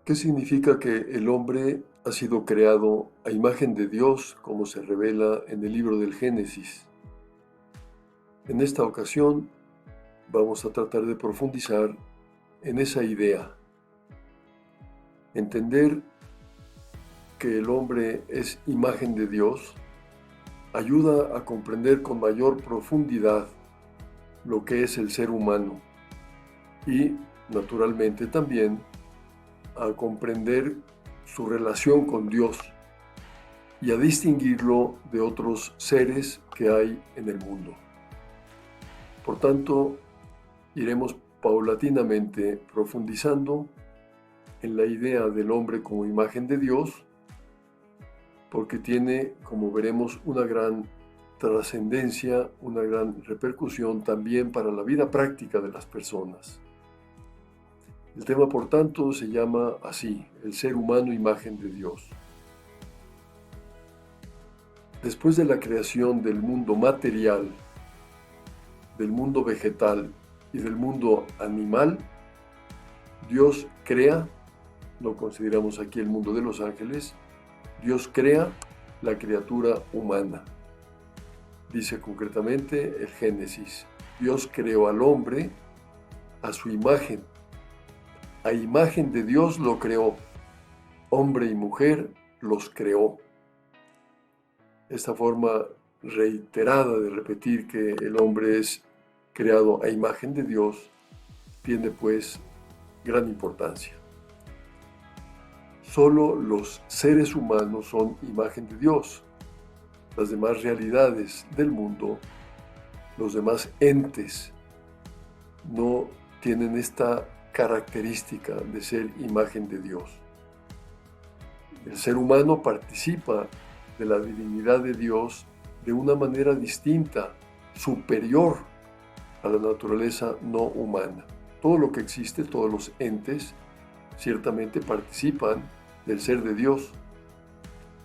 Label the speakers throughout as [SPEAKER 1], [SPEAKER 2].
[SPEAKER 1] ¿Qué significa que el hombre ha sido creado a imagen de Dios, como se revela en el libro del Génesis? En esta ocasión vamos a tratar de profundizar en esa idea, entender que el hombre es imagen de Dios, ayuda a comprender con mayor profundidad lo que es el ser humano y, naturalmente, también a comprender su relación con Dios y a distinguirlo de otros seres que hay en el mundo. Por tanto, iremos paulatinamente profundizando en la idea del hombre como imagen de Dios, porque tiene, como veremos, una gran trascendencia, una gran repercusión también para la vida práctica de las personas. El tema, por tanto, se llama así: el ser humano imagen de Dios. Después de la creación del mundo material, del mundo vegetal y del mundo animal, Dios crea, lo consideramos aquí el mundo de los ángeles, Dios crea la criatura humana. Dice concretamente el Génesis: Dios creó al hombre a su imagen. A imagen de Dios lo creó. Hombre y mujer los creó. Esta forma reiterada de repetir que el hombre es creado a imagen de Dios tiene pues gran importancia. Solo los seres humanos son imagen de Dios. Las demás realidades del mundo, los demás entes, no tienen esta característica de ser imagen de Dios. El ser humano participa de la divinidad de Dios de una manera distinta, superior a la naturaleza no humana. Todo lo que existe, todos los entes, ciertamente participan del ser de Dios,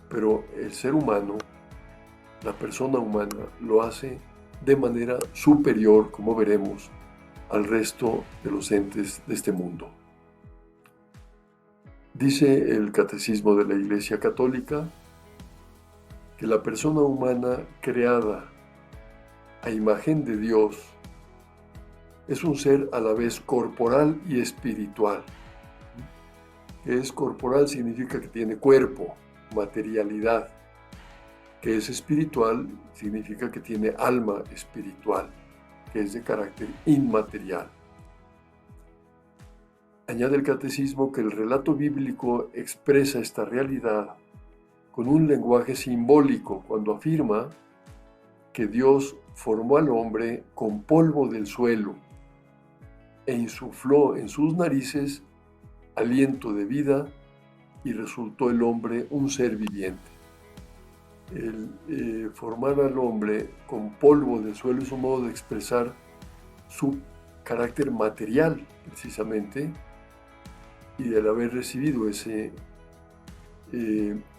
[SPEAKER 1] pero el ser humano, la persona humana, lo hace de manera superior, como veremos, al resto de los entes de este mundo. Dice el Catecismo de la Iglesia Católica que la persona humana creada a imagen de Dios es un ser a la vez corporal y espiritual. Que es corporal significa que tiene cuerpo, materialidad. Que es espiritual significa que tiene alma espiritual, que es de carácter inmaterial. Añade el Catecismo que el relato bíblico expresa esta realidad con un lenguaje simbólico cuando afirma que Dios formó al hombre con polvo del suelo e insufló en sus narices aliento de vida y resultó el hombre un ser viviente. El formar al hombre con polvo del suelo es un modo de expresar su carácter material, precisamente, y del haber recibido ese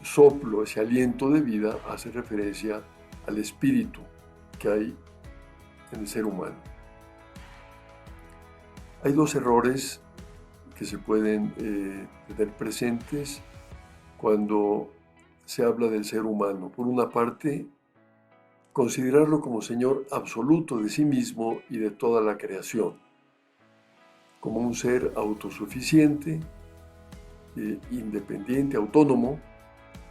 [SPEAKER 1] soplo, ese aliento de vida, hace referencia al espíritu que hay en el ser humano. Hay dos errores que se pueden tener presentes cuando se habla del ser humano. Por una parte, considerarlo como Señor absoluto de sí mismo y de toda la creación, como un ser autosuficiente, independiente, autónomo,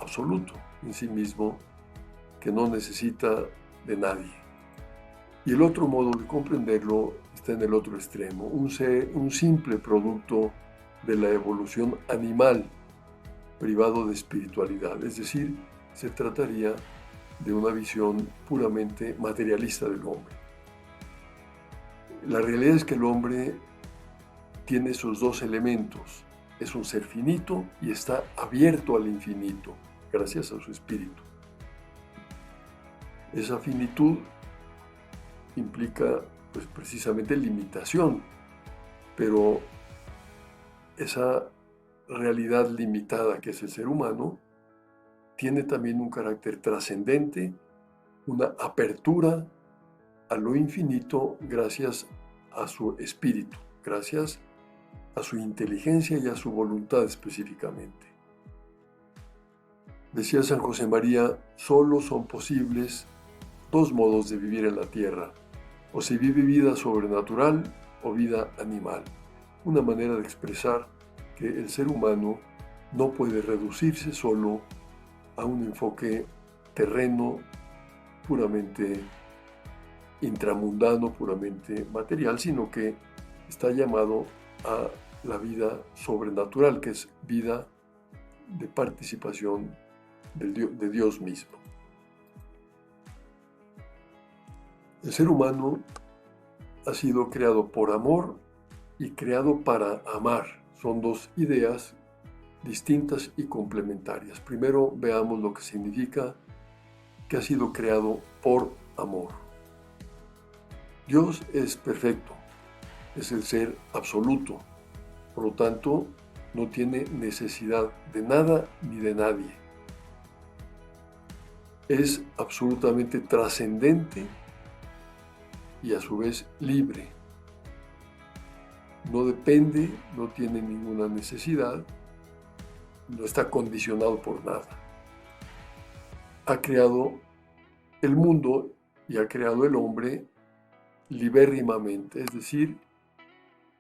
[SPEAKER 1] absoluto en sí mismo, que no necesita de nadie. Y el otro modo de comprenderlo está en el otro extremo, un simple producto de la evolución animal, privado de espiritualidad, es decir, se trataría de una visión puramente materialista del hombre. La realidad es que el hombre tiene esos dos elementos: es un ser finito y está abierto al infinito, gracias a su espíritu. Esa finitud implica pues precisamente limitación, pero esa realidad limitada que es el ser humano tiene también un carácter trascendente, una apertura a lo infinito gracias a su espíritu, gracias a su inteligencia y a su voluntad específicamente. Decía San José María, solo son posibles dos modos de vivir en la tierra, o se vive vida sobrenatural o vida animal, una manera de expresar que el ser humano no puede reducirse solo a un enfoque terreno, puramente intramundano, puramente material, sino que está llamado a la vida sobrenatural, que es vida de participación de Dios mismo. El ser humano ha sido creado por amor y creado para amar. Son dos ideas distintas y complementarias. Primero veamos lo que significa que ha sido creado por amor. Dios es perfecto, es el ser absoluto, por lo tanto no tiene necesidad de nada ni de nadie. Es absolutamente trascendente y a su vez libre. No depende, no tiene ninguna necesidad, no está condicionado por nada. Ha creado el mundo y ha creado el hombre libérrimamente, es decir,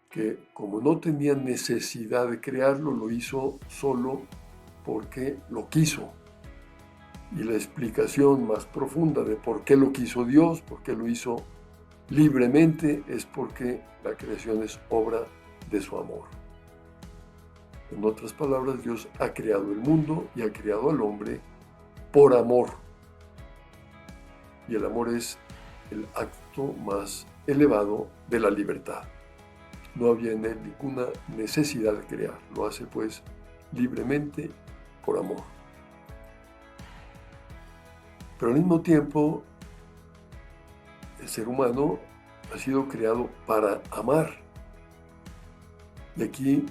[SPEAKER 1] que como no tenía necesidad de crearlo, lo hizo solo porque lo quiso. Y la explicación más profunda de por qué lo quiso Dios, por qué lo hizo libremente, es porque la creación es obra de su amor. En otras palabras, Dios ha creado el mundo y ha creado al hombre por amor. Y el amor es el acto más elevado de la libertad. No había en él ninguna necesidad de crear. Lo hace pues libremente por amor. Pero al mismo tiempo, el ser humano ha sido creado para amar. Y aquí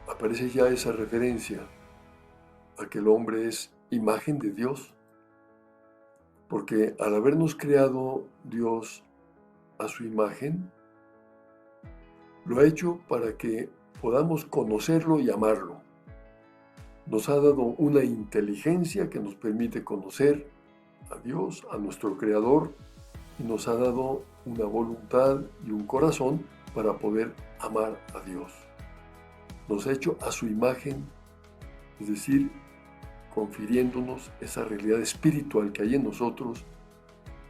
[SPEAKER 1] aparece ya esa referencia a que el hombre es imagen de Dios. Porque al habernos creado Dios a su imagen, lo ha hecho para que podamos conocerlo y amarlo. Nos ha dado una inteligencia que nos permite conocer a Dios, a nuestro Creador, y nos ha dado una voluntad y un corazón para poder amar a Dios. Nos ha hecho a su imagen, es decir, confiriéndonos esa realidad espiritual que hay en nosotros,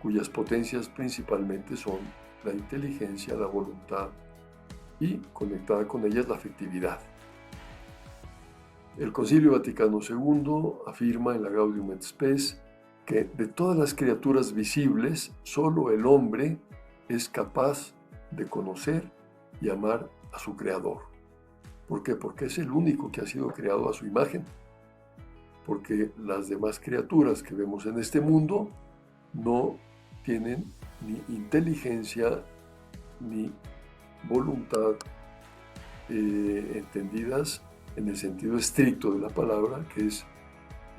[SPEAKER 1] cuyas potencias principalmente son la inteligencia, la voluntad y conectada con ellas la afectividad. El Concilio Vaticano II afirma en la Gaudium et Spes que de todas las criaturas visibles, solo el hombre es capaz de conocer y amar a su Creador. ¿Por qué? Porque es el único que ha sido creado a su imagen. Porque las demás criaturas que vemos en este mundo no tienen ni inteligencia ni voluntad entendidas en el sentido estricto de la palabra, que es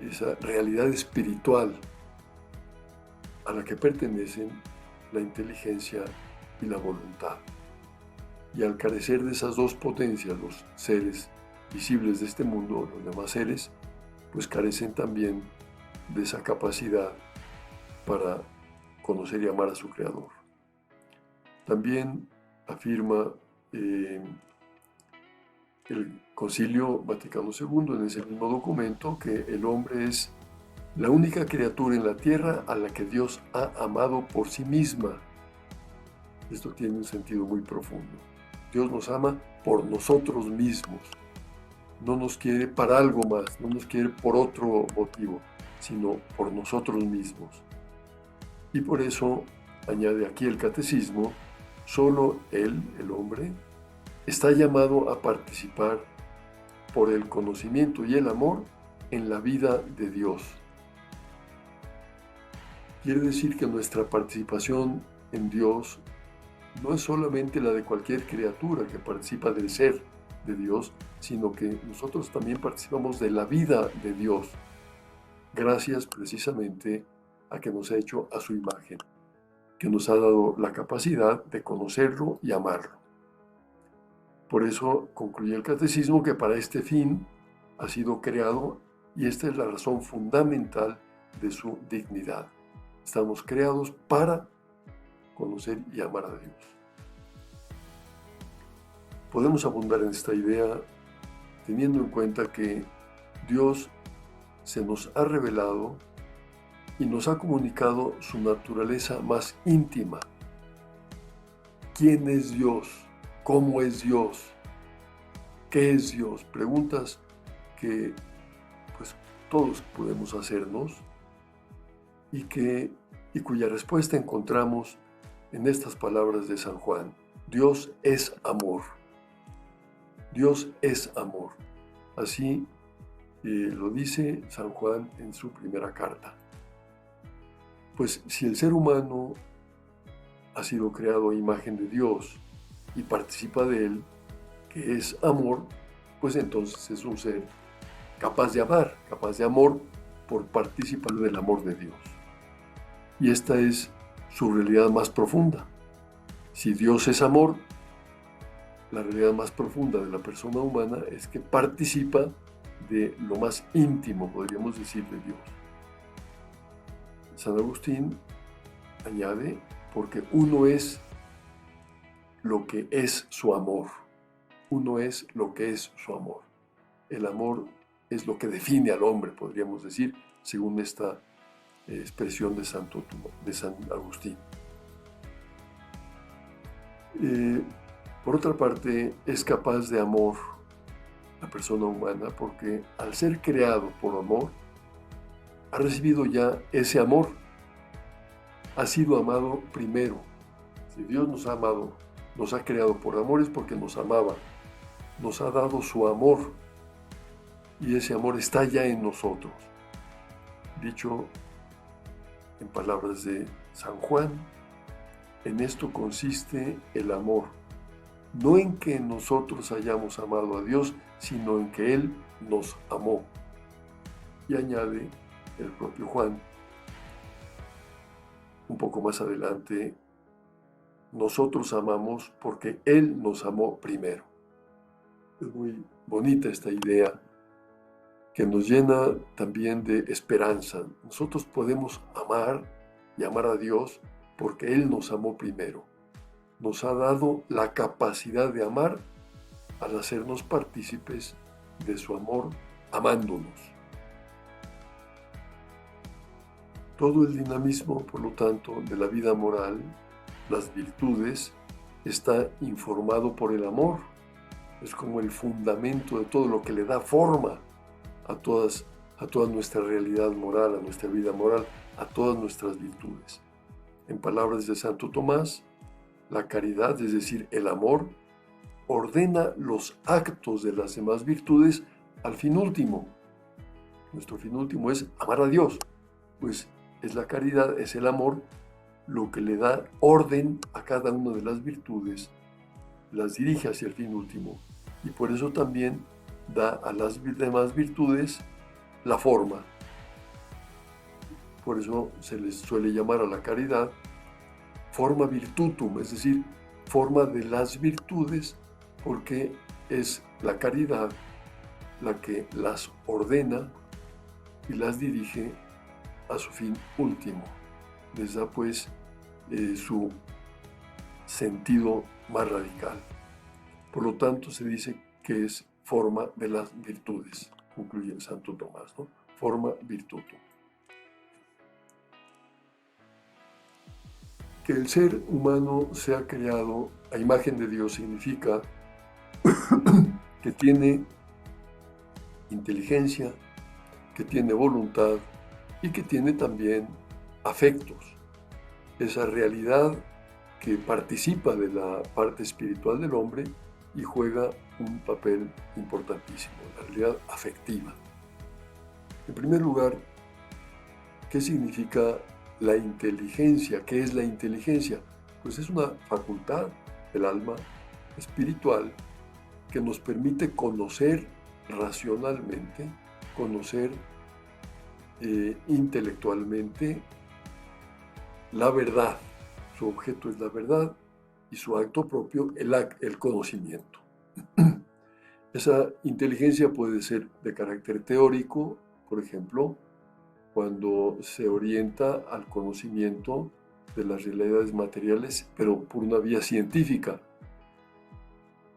[SPEAKER 1] esa realidad espiritual a la que pertenecen la inteligencia y la voluntad. Y al carecer de esas dos potencias, los seres visibles de este mundo, los demás seres, pues carecen también de esa capacidad para conocer y amar a su Creador. También afirma el Concilio Vaticano II en ese mismo documento que el hombre es la única criatura en la tierra a la que Dios ha amado por sí misma. Esto tiene un sentido muy profundo. Dios nos ama por nosotros mismos. No nos quiere para algo más, no nos quiere por otro motivo, sino por nosotros mismos. Y por eso, añade aquí el catecismo, solo él, el hombre, está llamado a participar por el conocimiento y el amor en la vida de Dios. Quiere decir que nuestra participación en Dios no es solamente la de cualquier criatura que participa del ser de Dios, sino que nosotros también participamos de la vida de Dios, gracias precisamente a que nos ha hecho a su imagen, que nos ha dado la capacidad de conocerlo y amarlo. Por eso concluye el catecismo que para este fin ha sido creado, y esta es la razón fundamental de su dignidad. Estamos creados para conocer y amar a Dios. Podemos abundar en esta idea teniendo en cuenta que Dios se nos ha revelado y nos ha comunicado su naturaleza más íntima. ¿Quién es Dios? ¿Cómo es Dios? ¿Qué es Dios? Preguntas que pues todos podemos hacernos y cuya respuesta encontramos en estas palabras de San Juan. Dios es amor. Dios es amor. Así lo dice San Juan en su primera carta. Pues si el ser humano ha sido creado a imagen de Dios y participa de él, que es amor, pues entonces es un ser capaz de amar, capaz de amor por participar del amor de Dios. Y esta es su realidad más profunda. Si Dios es amor, la realidad más profunda de la persona humana es que participa de lo más íntimo, podríamos decir, de Dios. San Agustín añade, porque uno es lo que es su amor. Uno es lo que es su amor. El amor es lo que define al hombre, podríamos decir, según esta expresión de San Agustín. Por otra parte, es capaz de amor la persona humana porque al ser creado por amor, ha recibido ya ese amor, ha sido amado primero. Si Dios nos ha amado, nos ha creado por amor, es porque nos amaba, nos ha dado su amor y ese amor está ya en nosotros. Dicho en palabras de San Juan, en esto consiste el amor, no en que nosotros hayamos amado a Dios, sino en que Él nos amó. Y añade el propio Juan, un poco más adelante, nosotros amamos porque Él nos amó primero. Es muy bonita esta idea que nos llena también de esperanza. Nosotros podemos amar y amar a Dios porque Él nos amó primero. Nos ha dado la capacidad de amar al hacernos partícipes de su amor, amándonos. Todo el dinamismo, por lo tanto, de la vida moral, las virtudes, está informado por el amor. Es como el fundamento de todo lo que le da forma a toda nuestra realidad moral, a nuestra vida moral, a todas nuestras virtudes. En palabras de Santo Tomás, la caridad, es decir, el amor, ordena los actos de las demás virtudes al fin último. Nuestro fin último es amar a Dios. Pues es la caridad, es el amor, lo que le da orden a cada una de las virtudes, las dirige hacia el fin último. Y por eso también da a las demás virtudes la forma. Por eso se les suele llamar a la caridad forma virtutum, es decir, forma de las virtudes, porque es la caridad la que las ordena y las dirige a su fin último. Les da pues su sentido más radical. Por lo tanto, se dice que es forma de las virtudes, concluye el Santo Tomás, ¿no? Forma virtutum. Que el ser humano sea creado a imagen de Dios significa que tiene inteligencia, que tiene voluntad y que tiene también afectos. Esa realidad que participa de la parte espiritual del hombre y juega un papel importantísimo, la realidad afectiva. En primer lugar, ¿qué significa la inteligencia? ¿Qué es la inteligencia? Pues es una facultad del alma espiritual que nos permite conocer racionalmente, conocer intelectualmente la verdad. Su objeto es la verdad y su acto propio el conocimiento. Esa inteligencia puede ser de carácter teórico, por ejemplo, cuando se orienta al conocimiento de las realidades materiales, pero por una vía científica,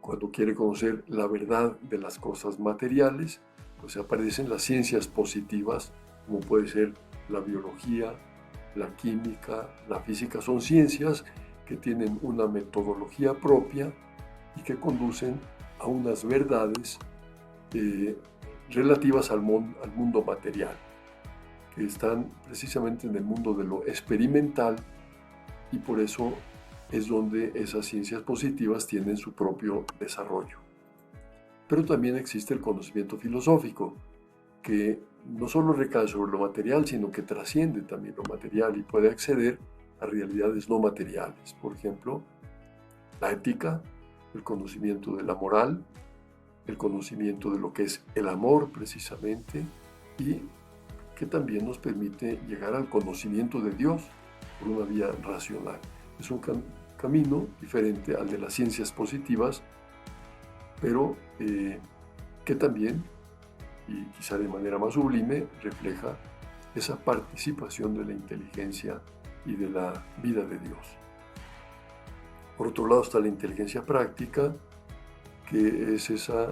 [SPEAKER 1] cuando quiere conocer la verdad de las cosas materiales, pues aparecen las ciencias positivas, como puede ser la biología, la química, la física. Son ciencias que tienen una metodología propia y que conducen a unas verdades relativas al mundo material, que están precisamente en el mundo de lo experimental, y por eso es donde esas ciencias positivas tienen su propio desarrollo. Pero también existe el conocimiento filosófico, que no solo recae sobre lo material, sino que trasciende también lo material y puede acceder a realidades no materiales. Por ejemplo, la ética, el conocimiento de la moral, el conocimiento de lo que es el amor precisamente, y que también nos permite llegar al conocimiento de Dios por una vía racional. Es un camino diferente al de las ciencias positivas, pero que también, y quizá de manera más sublime, refleja esa participación de la inteligencia y de la vida de Dios. Por otro lado está la inteligencia práctica, que es esa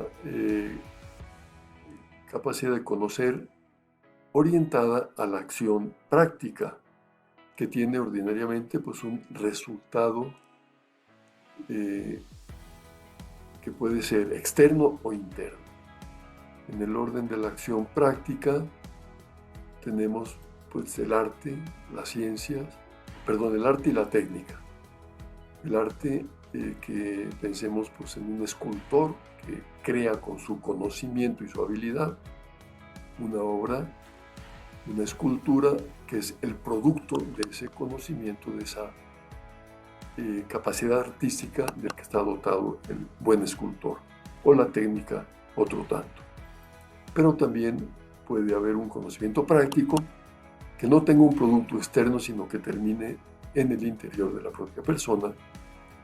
[SPEAKER 1] capacidad de conocer orientada a la acción práctica, que tiene ordinariamente pues un resultado que puede ser externo o interno. En el orden de la acción práctica tenemos pues el arte, las ciencias, el arte y la técnica. El arte, que pensemos pues en un escultor que crea con su conocimiento y su habilidad una obra, una escultura que es el producto de ese conocimiento, de esa capacidad artística del que está dotado el buen escultor, o la técnica otro tanto. Pero también puede haber un conocimiento práctico que no tenga un producto externo, sino que termine en el interior de la propia persona,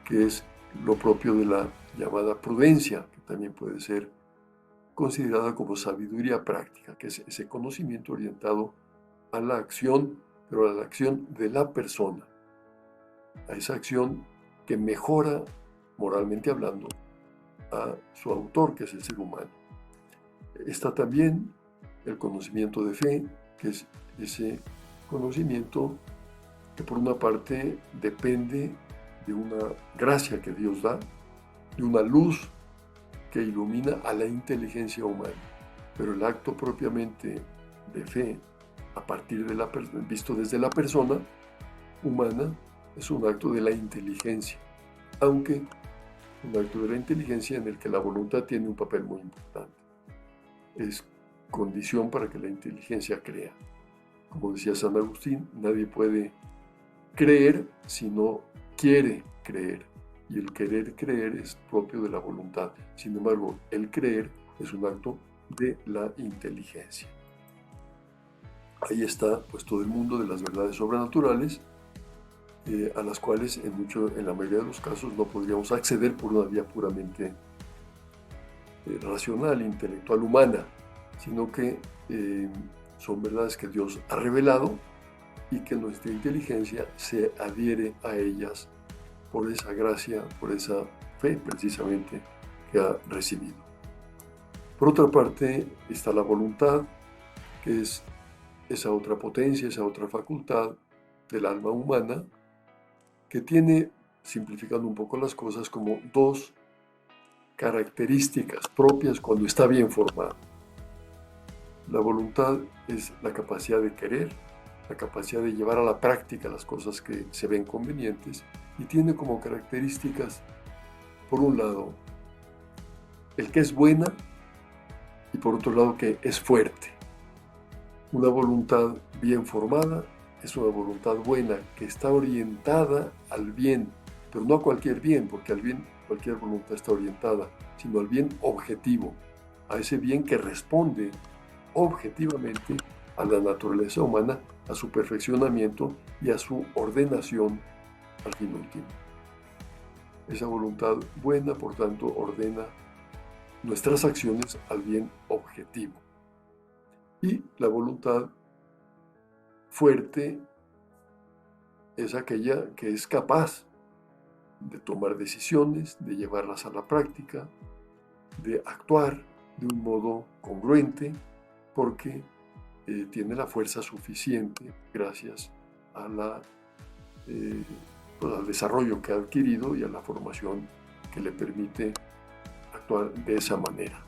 [SPEAKER 1] que es lo propio de la llamada prudencia, que también puede ser considerada como sabiduría práctica, que es ese conocimiento orientado a la acción, pero a la acción de la persona, a esa acción que mejora, moralmente hablando, a su autor, que es el ser humano. Está también el conocimiento de fe, que es ese conocimiento que por una parte depende de una gracia que Dios da, de una luz que ilumina a la inteligencia humana. Pero el acto propiamente de fe, a partir de visto desde la persona humana, es un acto de la inteligencia, aunque un acto de la inteligencia en el que la voluntad tiene un papel muy importante. Es condición para que la inteligencia crea. Como decía San Agustín, nadie puede creer si no quiere creer, y el querer creer es propio de la voluntad. Sin embargo, el creer es un acto de la inteligencia. Ahí está pues todo el mundo de las verdades sobrenaturales, a las cuales en la mayoría de los casos no podríamos acceder por una vía puramente racional, intelectual, humana, sino que son verdades que Dios ha revelado y que nuestra inteligencia se adhiere a ellas por esa gracia, por esa fe precisamente que ha recibido. Por otra parte está la voluntad, que es esa otra potencia, esa otra facultad del alma humana, que tiene, simplificando un poco las cosas, como dos características propias cuando está bien formada. La voluntad es la capacidad de querer, la capacidad de llevar a la práctica las cosas que se ven convenientes, y tiene como características, por un lado, el que es buena, y por otro lado, que es fuerte. Una voluntad bien formada es una voluntad buena, que está orientada al bien, pero no a cualquier bien, porque al bien cualquier voluntad está orientada, sino al bien objetivo, a ese bien que responde objetivamente a la naturaleza humana, a su perfeccionamiento y a su ordenación al fin último. Esa voluntad buena, por tanto, ordena nuestras acciones al bien objetivo. Y la voluntad fuerte es aquella que es capaz de tomar decisiones, de llevarlas a la práctica, de actuar de un modo congruente, porque tiene la fuerza suficiente gracias a al desarrollo que ha adquirido y a la formación que le permite actuar de esa manera.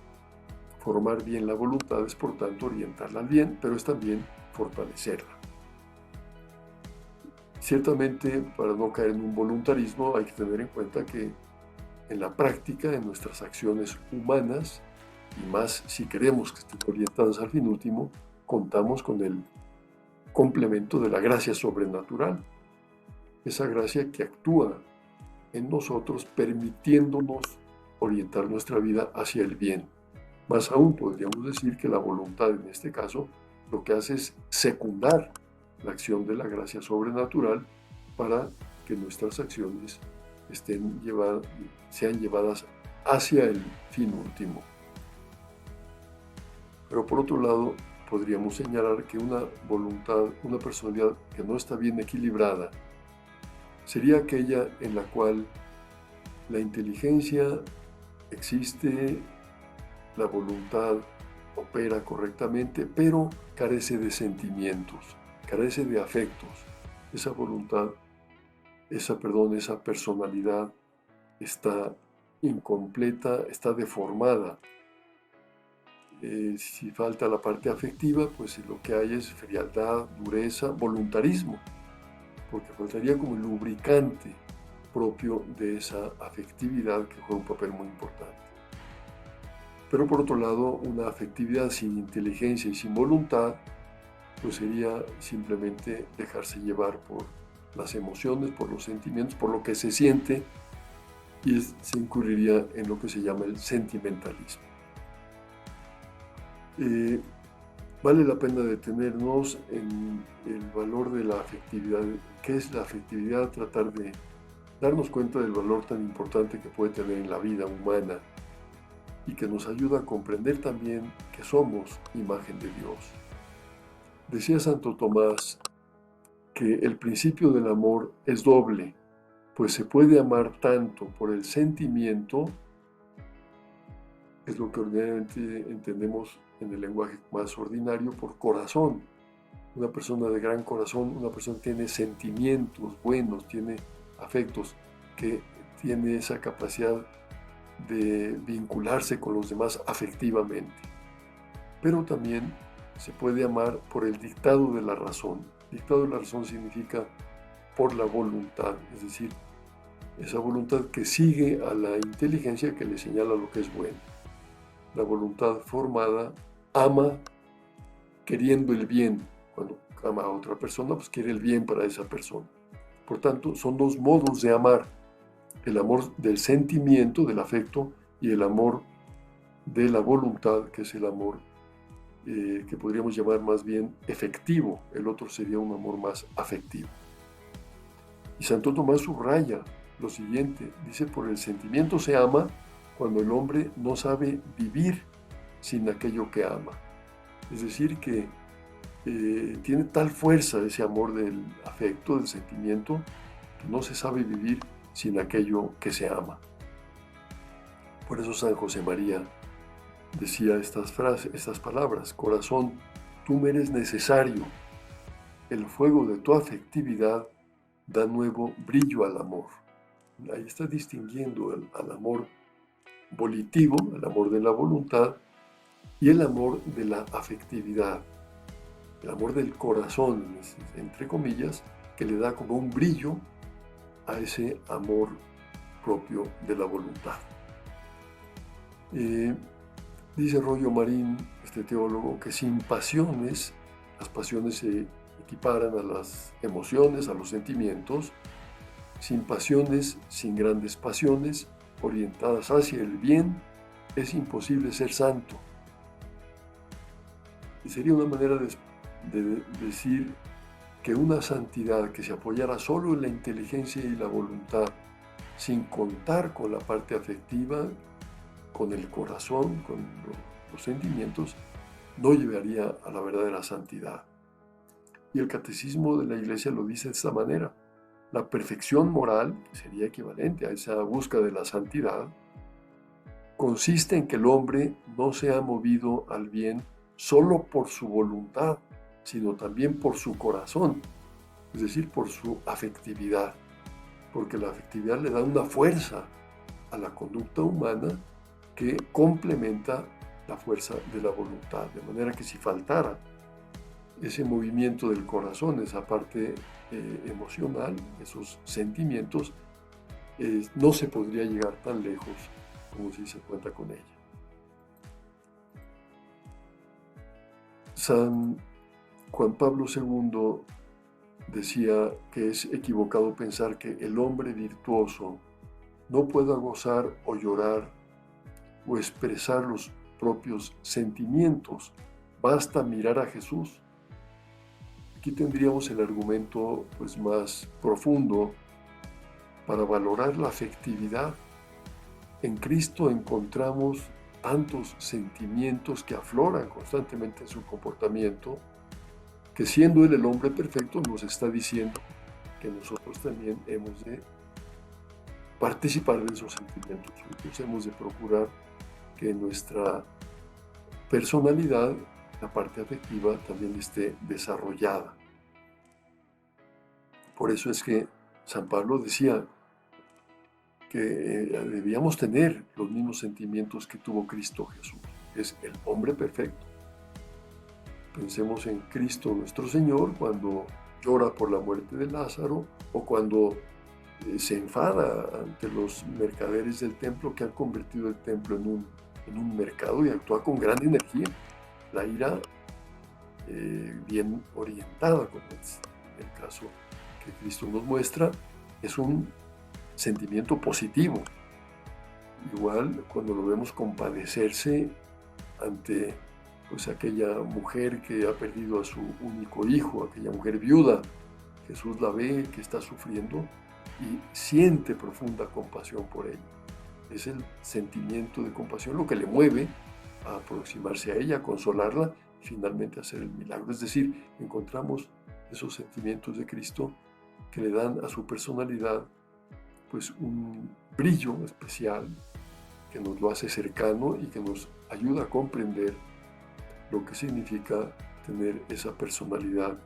[SPEAKER 1] Formar bien la voluntad es, por tanto, orientarla al bien, pero es también fortalecerla. Ciertamente, para no caer en un voluntarismo, hay que tener en cuenta que en la práctica, en nuestras acciones humanas, y más si queremos que estén orientadas al fin último, contamos con el complemento de la gracia sobrenatural, esa gracia que actúa en nosotros permitiéndonos orientar nuestra vida hacia el bien. Más aún podríamos decir que la voluntad en este caso lo que hace es secundar la acción de la gracia sobrenatural para que nuestras acciones sean llevadas hacia el fin último. Pero por otro lado, podríamos señalar que una voluntad, una personalidad que no está bien equilibrada, sería aquella en la cual la inteligencia existe, la voluntad opera correctamente, pero carece de sentimientos, carece de afectos. Esa voluntad, esa personalidad está incompleta, está deformada. Si falta la parte afectiva, pues lo que hay es frialdad, dureza, voluntarismo, porque faltaría como el lubricante propio de esa afectividad que juega un papel muy importante. Pero por otro lado, una afectividad sin inteligencia y sin voluntad, pues sería simplemente dejarse llevar por las emociones, por los sentimientos, por lo que se siente, y se incurriría en lo que se llama el sentimentalismo. Vale la pena detenernos en el valor de la afectividad. ¿Qué es la afectividad? Tratar de darnos cuenta del valor tan importante que puede tener en la vida humana y que nos ayuda a comprender también que somos imagen de Dios. Decía Santo Tomás que el principio del amor es doble, pues se puede amar tanto por el sentimiento, es lo que ordinariamente entendemos en el lenguaje más ordinario, por corazón. Una persona de gran corazón, una persona que tiene sentimientos buenos, tiene afectos, que tiene esa capacidad de vincularse con los demás afectivamente. Pero también se puede amar por el dictado de la razón. Dictado de la razón significa por la voluntad, es decir, esa voluntad que sigue a la inteligencia que le señala lo que es bueno. La voluntad formada ama queriendo el bien. Cuando ama a otra persona, pues quiere el bien para esa persona. Por tanto, son dos modos de amar: el amor del sentimiento, del afecto, y el amor de la voluntad, que es el amor que podríamos llamar más bien efectivo. El otro sería un amor más afectivo. Y Santo Tomás subraya lo siguiente, dice: por el sentimiento se ama cuando el hombre no sabe vivir sin aquello que ama. Es decir, que tiene tal fuerza ese amor del afecto, del sentimiento, que no se sabe vivir sin aquello que se ama. Por eso San José María decía estas palabras: corazón, tú me eres necesario, el fuego de tu afectividad da nuevo brillo al amor. Ahí está distinguiendo al amor volitivo, el amor de la voluntad, y el amor de la afectividad, el amor del corazón, entre comillas, que le da como un brillo a ese amor propio de la voluntad. Dice Rollo Marín, este teólogo, que sin pasiones, las pasiones se equiparan a las emociones, a los sentimientos, sin pasiones, sin grandes pasiones, orientadas hacia el bien, es imposible ser santo. Y sería una manera de decir que una santidad que se apoyara solo en la inteligencia y la voluntad, sin contar con la parte afectiva, con el corazón, con los sentimientos, no llevaría a la verdadera santidad. Y el catecismo de la Iglesia lo dice de esta manera: la perfección moral, que sería equivalente a esa búsqueda de la santidad, consiste en que el hombre no sea movido al bien solo por su voluntad, sino también por su corazón, es decir, por su afectividad, porque la afectividad le da una fuerza a la conducta humana que complementa la fuerza de la voluntad, de manera que si faltara ese movimiento del corazón, esa parte emocional, esos sentimientos, no se podría llegar tan lejos como si se cuenta con ella. San Juan Pablo II decía que es equivocado pensar que el hombre virtuoso no pueda gozar o llorar o expresar los propios sentimientos. Basta mirar a Jesús. Aquí tendríamos el argumento más profundo para valorar la afectividad. En Cristo encontramos tantos sentimientos que afloran constantemente en su comportamiento, que siendo Él el hombre perfecto nos está diciendo que nosotros también hemos de participar de esos sentimientos. Nosotros hemos de procurar que nuestra personalidad, la parte afectiva, también esté desarrollada. Por eso es que San Pablo decía que debíamos tener los mismos sentimientos que tuvo Cristo Jesús. Es el hombre perfecto. Pensemos en Cristo nuestro Señor cuando llora por la muerte de Lázaro o cuando se enfada ante los mercaderes del templo que han convertido el templo en un mercado, y actúa con gran energía. La ira bien orientada, como es el caso que Cristo nos muestra, es un sentimiento positivo. Igual cuando lo vemos compadecerse ante aquella mujer que ha perdido a su único hijo, aquella mujer viuda, Jesús la ve que está sufriendo y siente profunda compasión por ella. Es el sentimiento de compasión lo que le mueve a aproximarse a ella, a consolarla y finalmente a hacer el milagro. Es decir, encontramos esos sentimientos de Cristo que le dan a su personalidad un brillo especial que nos lo hace cercano y que nos ayuda a comprender lo que significa tener esa personalidad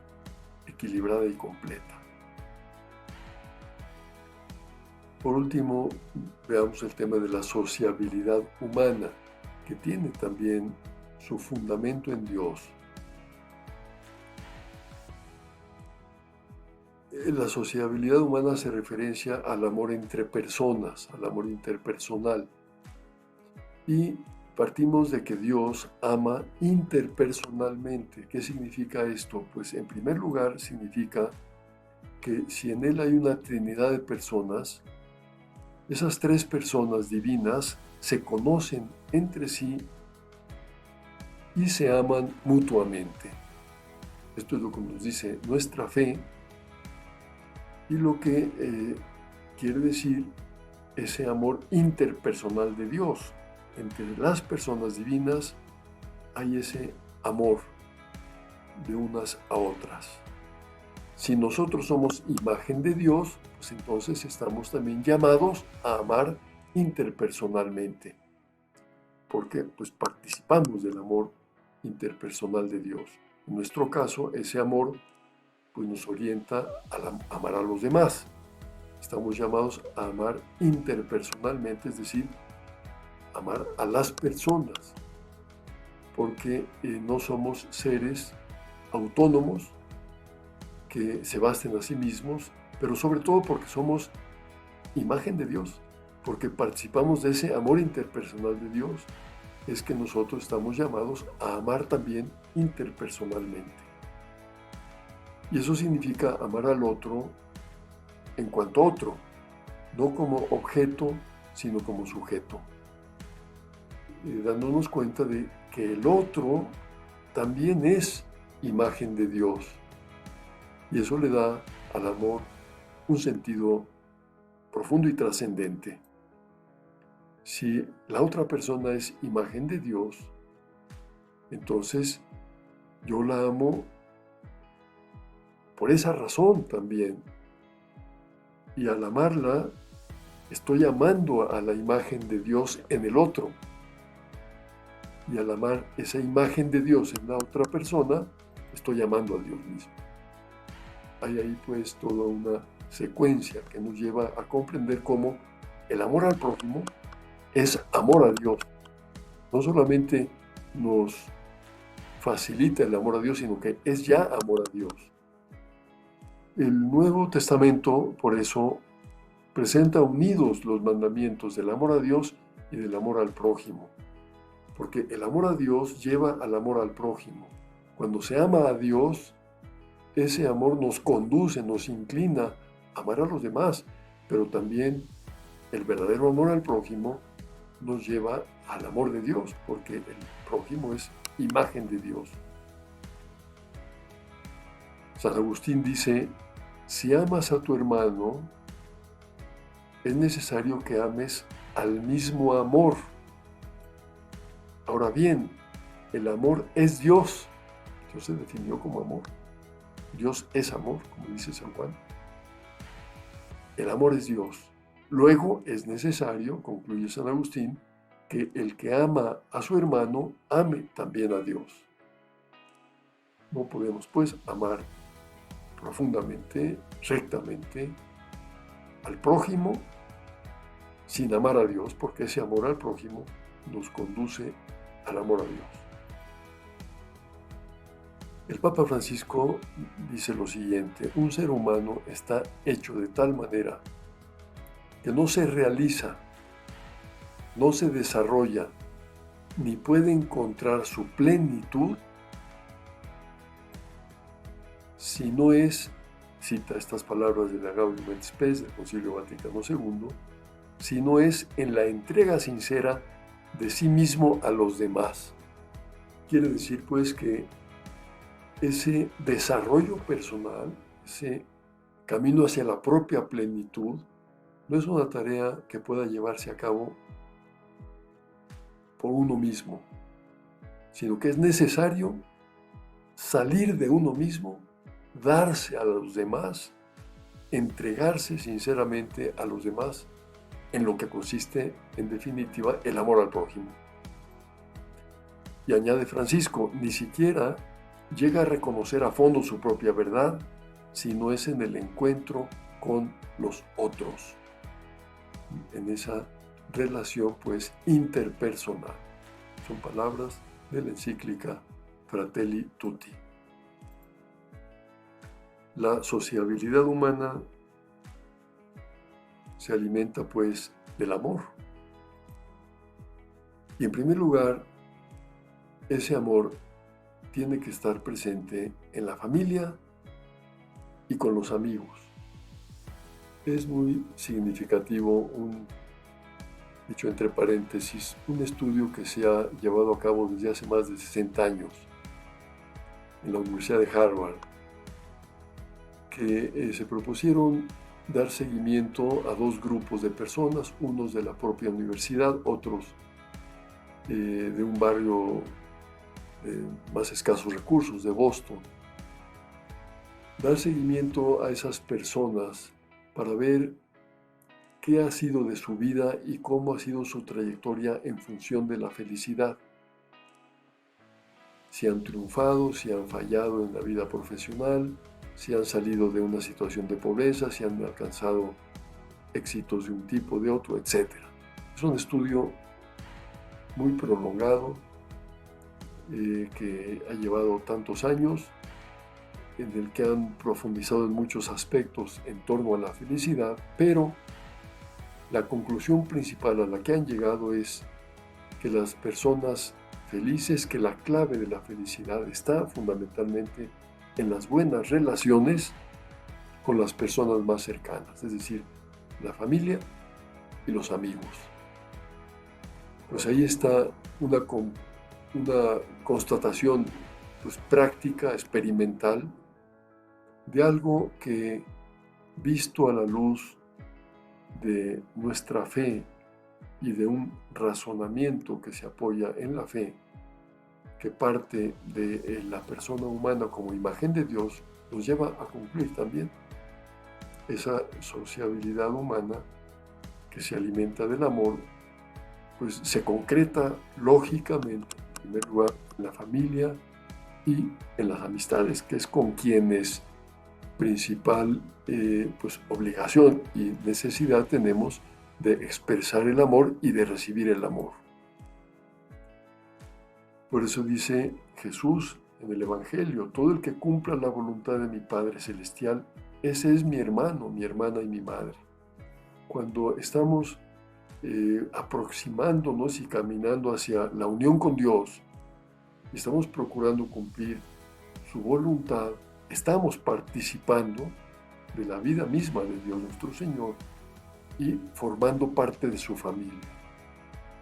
[SPEAKER 1] equilibrada y completa. Por último, veamos el tema de la sociabilidad humana, que tiene también su fundamento en Dios. La sociabilidad humana hace referencia al amor entre personas, al amor interpersonal. Y partimos de que Dios ama interpersonalmente. ¿Qué significa esto? Pues en primer lugar significa que si en Él hay una trinidad de personas, esas tres personas divinas se conocen entre sí y se aman mutuamente. Esto es lo que nos dice nuestra fe y lo que quiere decir ese amor interpersonal de Dios. Entre las personas divinas hay ese amor de unas a otras. Si nosotros somos imagen de Dios, pues entonces estamos también llamados a amar interpersonalmente, porque participamos del amor interpersonal de Dios. En nuestro caso, ese amor nos orienta a amar a los demás. Estamos llamados a amar interpersonalmente, es decir, amar a las personas, porque no somos seres autónomos que se basten a sí mismos, pero sobre todo porque somos imagen de Dios, porque participamos de ese amor interpersonal de Dios, es que nosotros estamos llamados a amar también interpersonalmente. Y eso significa amar al otro en cuanto a otro, no como objeto, sino como sujeto, dándonos cuenta de que el otro también es imagen de Dios. Y eso le da al amor un sentido profundo y trascendente. Si la otra persona es imagen de Dios, entonces yo la amo por esa razón también. Y al amarla, estoy amando a la imagen de Dios en el otro. Y al amar esa imagen de Dios en la otra persona, estoy amando a Dios mismo. Hay ahí pues toda una secuencia que nos lleva a comprender cómo el amor al prójimo es amor a Dios. No solamente nos facilita el amor a Dios, sino que es ya amor a Dios. El Nuevo Testamento, por eso, presenta unidos los mandamientos del amor a Dios y del amor al prójimo. Porque el amor a Dios lleva al amor al prójimo. Cuando se ama a Dios, ese amor nos conduce, nos inclina a amar a los demás, pero también el verdadero amor al prójimo nos lleva al amor de Dios, porque el prójimo es imagen de Dios. San Agustín dice, si amas a tu hermano, es necesario que ames al mismo amor. Ahora bien, el amor es Dios. Dios se definió como amor. Dios es amor, como dice San Juan. El amor es Dios. Luego es necesario, concluye San Agustín, que el que ama a su hermano ame también a Dios. No podemos, pues, amar profundamente, rectamente al prójimo sin amar a Dios, porque ese amor al prójimo nos conduce al amor a Dios. El Papa Francisco dice lo siguiente: un ser humano está hecho de tal manera que no se realiza, no se desarrolla, ni puede encontrar su plenitud si no es, cita estas palabras de la Gaudium et Spes del Concilio Vaticano II, si no es en la entrega sincera de sí mismo a los demás. Quiere decir pues que ese desarrollo personal, ese camino hacia la propia plenitud, no es una tarea que pueda llevarse a cabo por uno mismo, sino que es necesario salir de uno mismo, darse a los demás, entregarse sinceramente a los demás, en lo que consiste, en definitiva, el amor al prójimo. Y añade Francisco, ni siquiera llega a reconocer a fondo su propia verdad si no es en el encuentro con los otros, en esa relación pues interpersonal. Son palabras de la encíclica Fratelli Tutti. La sociabilidad humana se alimenta pues del amor. Y en primer lugar, ese amor tiene que estar presente en la familia y con los amigos. Es muy significativo dicho entre paréntesis, un estudio que se ha llevado a cabo desde hace más de 60 años en la Universidad de Harvard, que se propusieron dar seguimiento a dos grupos de personas, unos de la propia universidad, otros de un barrio de más escasos recursos, de Boston. Dar seguimiento a esas personas para ver qué ha sido de su vida y cómo ha sido su trayectoria en función de la felicidad. Si han triunfado, si han fallado en la vida profesional, si han salido de una situación de pobreza, si han alcanzado éxitos de un tipo, de otro, etc. Es un estudio muy prolongado que ha llevado tantos años, en el que han profundizado en muchos aspectos en torno a la felicidad, pero la conclusión principal a la que han llegado es que las personas felices, que la clave de la felicidad está fundamentalmente en las buenas relaciones con las personas más cercanas, es decir, la familia y los amigos. Pues ahí está una constatación pues, práctica, experimental, de algo que, visto a la luz de nuestra fe y de un razonamiento que se apoya en la fe, que parte de la persona humana como imagen de Dios, nos lleva a cumplir también esa sociabilidad humana que se alimenta del amor, pues se concreta lógicamente, en primer lugar, en la familia y en las amistades, que es con quienes principal pues, obligación y necesidad tenemos de expresar el amor y de recibir el amor. Por eso dice Jesús en el Evangelio: todo el que cumpla la voluntad de mi Padre Celestial, ese es mi hermano, mi hermana y mi madre. Cuando estamos aproximándonos y caminando hacia la unión con Dios, y estamos procurando cumplir su voluntad, estamos participando de la vida misma de Dios nuestro Señor y formando parte de su familia.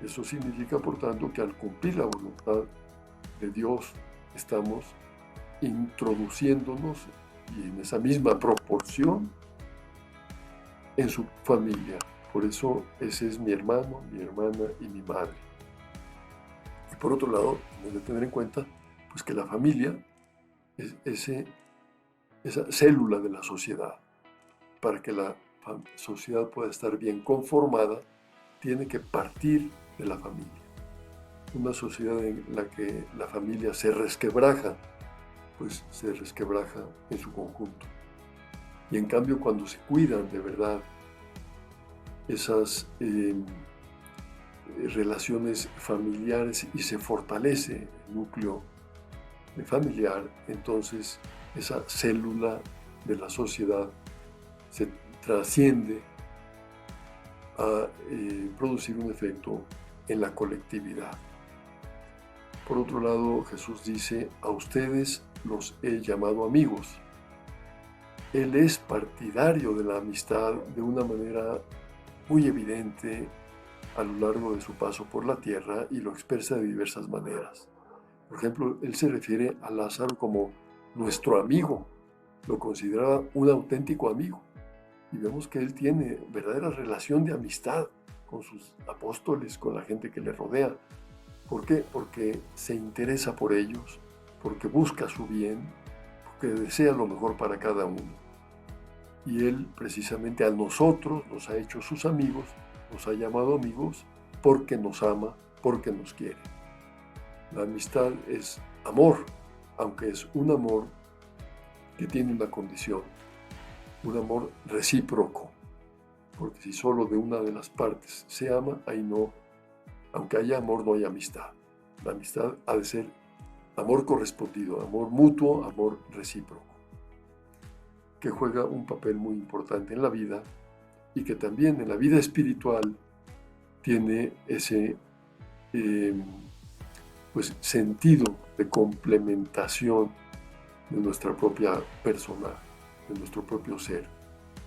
[SPEAKER 1] Eso significa, por tanto, que al cumplir la voluntad de Dios estamos introduciéndonos, y en esa misma proporción, en su familia. Por eso ese es mi hermano, mi hermana y mi madre. Y por otro lado, hemos de tener en cuenta pues, que la familia es esa célula de la sociedad. Para que la sociedad pueda estar bien conformada, tiene que partir de la familia. Una sociedad en la que la familia se resquebraja, pues se resquebraja en su conjunto. Y en cambio, cuando se cuidan de verdad esas relaciones familiares y se fortalece el núcleo familiar, entonces esa célula de la sociedad se trasciende a producir un efecto en la colectividad. Por otro lado, Jesús dice: a ustedes los he llamado amigos. Él es partidario de la amistad de una manera muy evidente a lo largo de su paso por la tierra y lo expresa de diversas maneras. Por ejemplo, él se refiere a Lázaro como nuestro amigo, lo consideraba un auténtico amigo. Y vemos que él tiene verdadera relación de amistad con sus apóstoles, con la gente que le rodea. ¿Por qué? Porque se interesa por ellos, porque busca su bien, porque desea lo mejor para cada uno. Y él precisamente a nosotros nos ha hecho sus amigos, nos ha llamado amigos porque nos ama, porque nos quiere. La amistad es amor, aunque es un amor que tiene una condición, un amor recíproco, porque si solo de una de las partes se ama, ahí no, aunque haya amor, no hay amistad. La amistad ha de ser amor correspondido, amor mutuo, amor recíproco, que juega un papel muy importante en la vida y que también en la vida espiritual tiene ese pues, sentido de complementación de nuestra propia persona, de nuestro propio ser.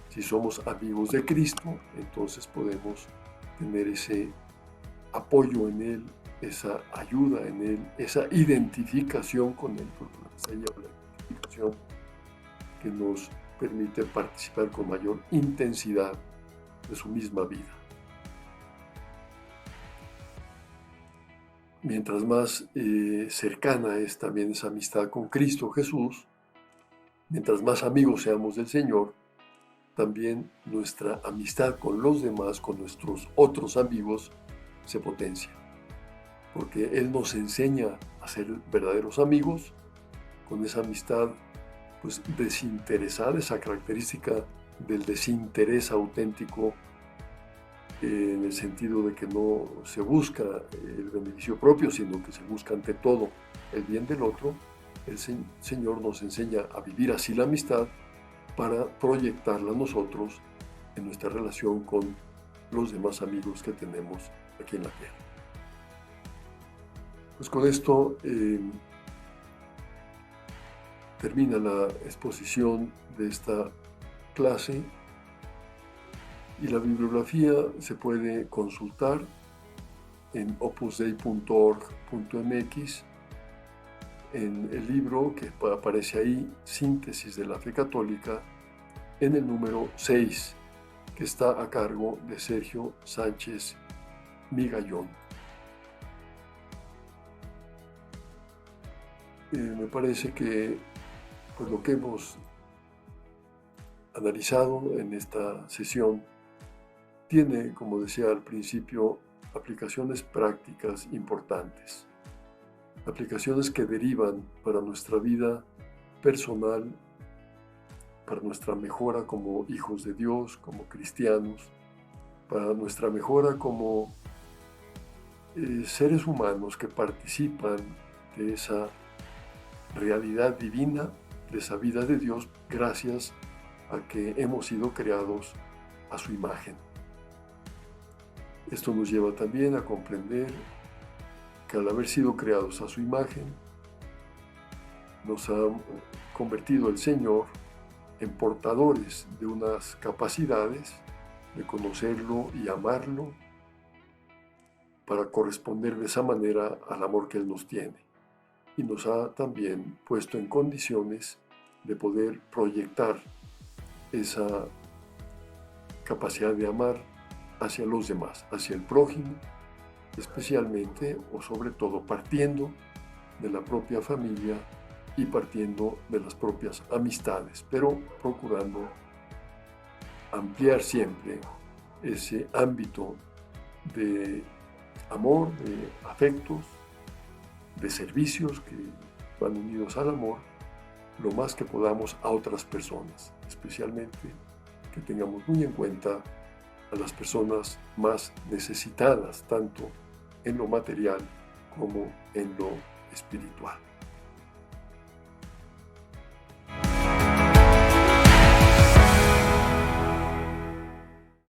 [SPEAKER 1] Si somos amigos de Cristo, entonces podemos tener ese apoyo en Él, esa ayuda en Él, esa identificación con Él, porque la identificación que nos permite participar con mayor intensidad de su misma vida. Mientras más cercana es también esa amistad con Cristo Jesús, mientras más amigos seamos del Señor, también nuestra amistad con los demás, con nuestros otros amigos, se potencia. Porque Él nos enseña a ser verdaderos amigos, con esa amistad pues, desinteresada, esa característica del desinterés auténtico, en el sentido de que no se busca el beneficio propio, sino que se busca ante todo el bien del otro. El Señor nos enseña a vivir así la amistad para proyectarla nosotros en nuestra relación con los demás amigos que tenemos aquí en la tierra. Pues con esto termina la exposición de esta clase, y la bibliografía se puede consultar en opusdei.org.mx, en el libro que aparece ahí, Síntesis de la Fe Católica, en el número 6, que está a cargo de Sergio Sánchez migallón. Me parece que pues, lo que hemos analizado en esta sesión tiene, como decía al principio, aplicaciones prácticas importantes, aplicaciones que derivan para nuestra vida personal, para nuestra mejora como hijos de Dios, como cristianos, para nuestra mejora como seres humanos que participan de esa realidad divina, de esa vida de Dios, gracias a que hemos sido creados a su imagen. Esto nos lleva también a comprender que al haber sido creados a su imagen, nos ha convertido el Señor en portadores de unas capacidades de conocerlo y amarlo para corresponder de esa manera al amor que Él nos tiene. Y nos ha también puesto en condiciones de poder proyectar esa capacidad de amar hacia los demás, hacia el prójimo, especialmente o sobre todo partiendo de la propia familia y partiendo de las propias amistades, pero procurando ampliar siempre ese ámbito de amor, de afectos, de servicios que van unidos al amor, lo más que podamos a otras personas, especialmente que tengamos muy en cuenta a las personas más necesitadas, tanto en lo material como en lo espiritual.